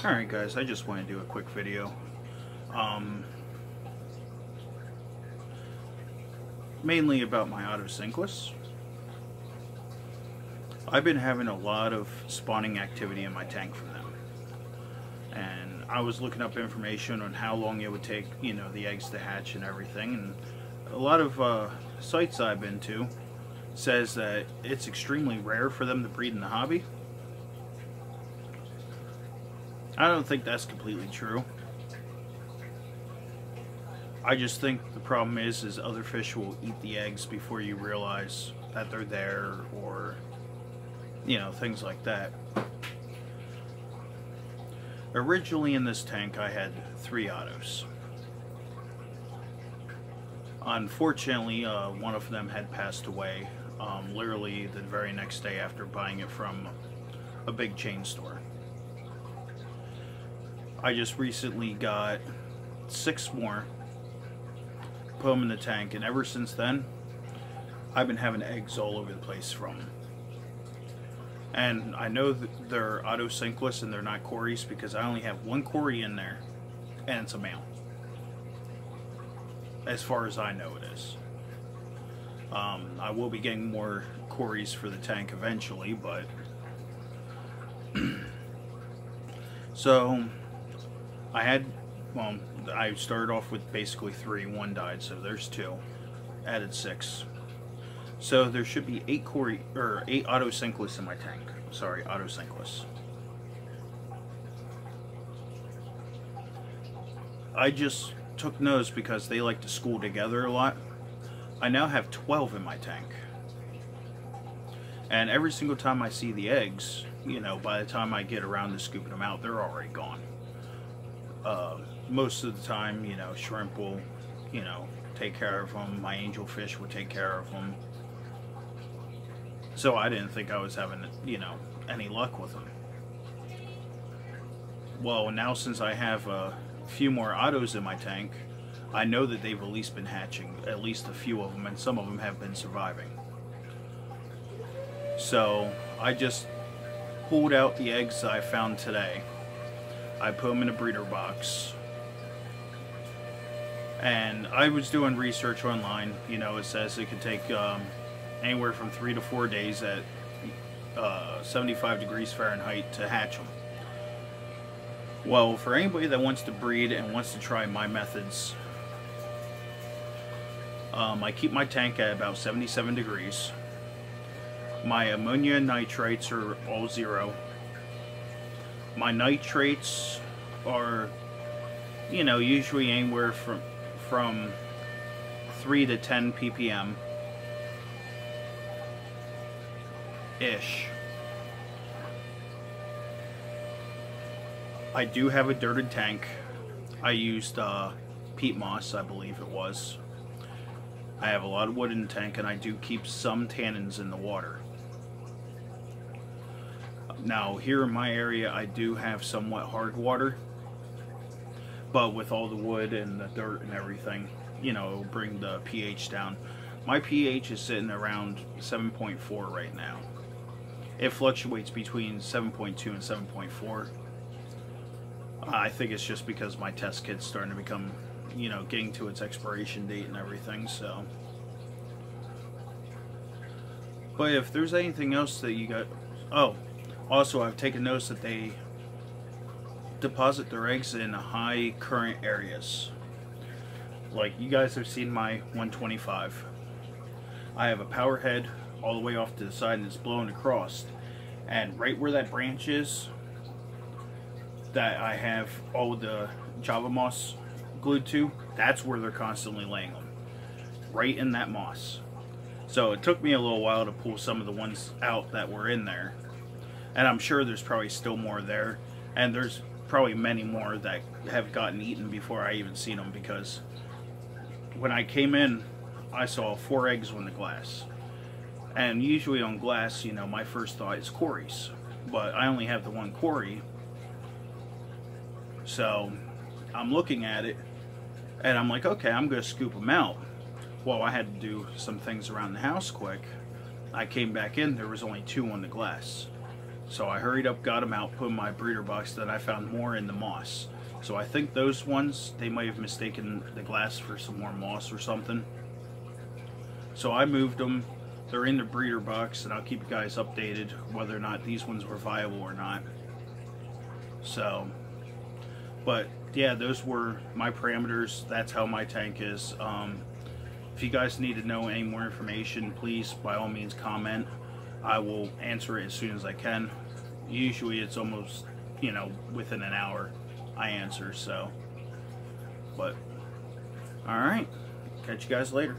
Alright guys, I just want to do a quick video. Mainly about my Otocinclus. I've been having a lot of spawning activity in my tank from them. And I was looking up information on how long it would take, the eggs to hatch and everything. And a lot of sites I've been to says that it's extremely rare for them to breed in the hobby. I don't think that's completely true. I just think the problem is other fish will eat the eggs before you realize that they're there, or things like that. Originally in this tank I had 3 Otos. Unfortunately, one of them had passed away literally the very next day after buying it from a big chain store. I just recently got 6 more, put them in the tank, and ever since then I've been having eggs all over the place from them. And I know that they're Otocinclus and they're not Cories because I only have 1 Cory in there, and it's a male. As far as I know it is. I will be getting more Cories for the tank eventually, but so I started off with basically 3, 1 died, so there's 2, added 6. So there should be 8 Otocinclus in my tank. Sorry, Otocinclus. I just took notes because they like to school together a lot. I now have 12 in my tank. And every single time I see the eggs, by the time I get around to scooping them out, they're already gone. Most of the time, shrimp will, take care of them. My angelfish will take care of them. So I didn't think I was having, any luck with them. Well, now since I have a few more Otos in my tank, I know that they've at least been hatching, at least a few of them, and some of them have been surviving. So I just pulled out the eggs I found today. I put them in a breeder box. And I was doing research online. It says it could take anywhere from 3 to 4 days at 75 degrees Fahrenheit to hatch them. Well, for anybody that wants to breed and wants to try my methods, I keep my tank at about 77 degrees. My ammonia and nitrates are all 0. My nitrates are, usually anywhere from 3 to 10 ppm ish. I do have a dirted tank. I used peat moss, I believe it was. I have a lot of wood in the tank, and I do keep some tannins in the water. Now, here in my area, I do have somewhat hard water, but with all the wood and the dirt and everything, it'll bring the pH down. My pH is sitting around 7.4 right now. It fluctuates between 7.2 and 7.4. I think it's just because my test kit's starting to become, getting to its expiration date and everything, so. But if there's anything else that you got... Oh, also I've taken notice that they deposit their eggs in high current areas. Like, you guys have seen my 125. I have a power head all the way off to the side, and it's blowing across. And right where that branch is, that I have all the Java moss glued to, that's where they're constantly laying them. Right in that moss. So it took me a little while to pull some of the ones out that were in there. And I'm sure there's probably still more there. And there's probably many more that have gotten eaten before I even seen them, because when I came in, I saw 4 eggs on the glass. And usually on glass, my first thought is Cories. But I only have the 1 Cory. So I'm looking at it, and I'm like, okay, I'm going to scoop them out. Well, I had to do some things around the house quick. I came back in, there was only 2 on the glass. So I hurried up, got them out, put in my breeder box. Then I found more in the moss. So I think those ones, they might have mistaken the glass for some more moss or something. So I moved them. They're in the breeder box, and I'll keep you guys updated whether or not these ones were viable or not. So, but yeah, those were my parameters. That's how my tank is. If you guys need to know any more information, please, by all means, comment. I will answer it as soon as I can. Usually it's almost, you know, within an hour I answer, so. But, alright. Catch you guys later.